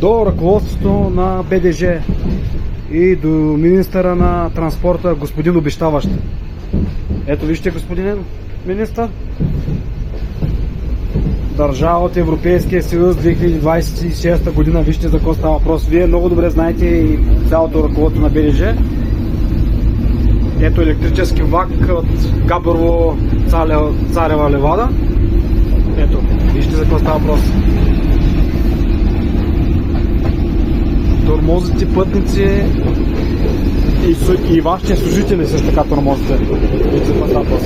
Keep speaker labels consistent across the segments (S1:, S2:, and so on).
S1: до ръководството на БДЖ и до министъра на транспорта, господин обещаващ. Ето вижте, господин министър, държава от Европейския съюз 2026 година, вижте за какво става въпрос. Вие много добре знаете и цялото ръководство на БДЖ. Ето електрически влак от Габрово Царева Левада. Ето, вижте за какво става въпрос. Тормозите пътници и вашите служители също така тормозите. Вижте за какво става въпрос.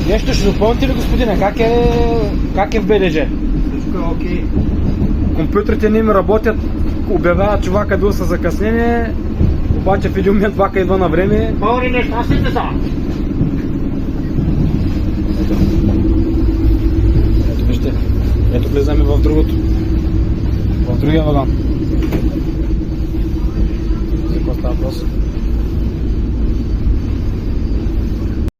S1: Нещо ще допълните ли, господине? Как е в БДЖ?
S2: Всичко е окей.
S1: Компютрите не ми работят, обявяват, че влака бил със закъснение, обаче в един момент влака идва на време.
S2: Пълни нещастите са!
S1: Ето вижте, ето влизаме в другото, в другия вагон. За какво става въпрос?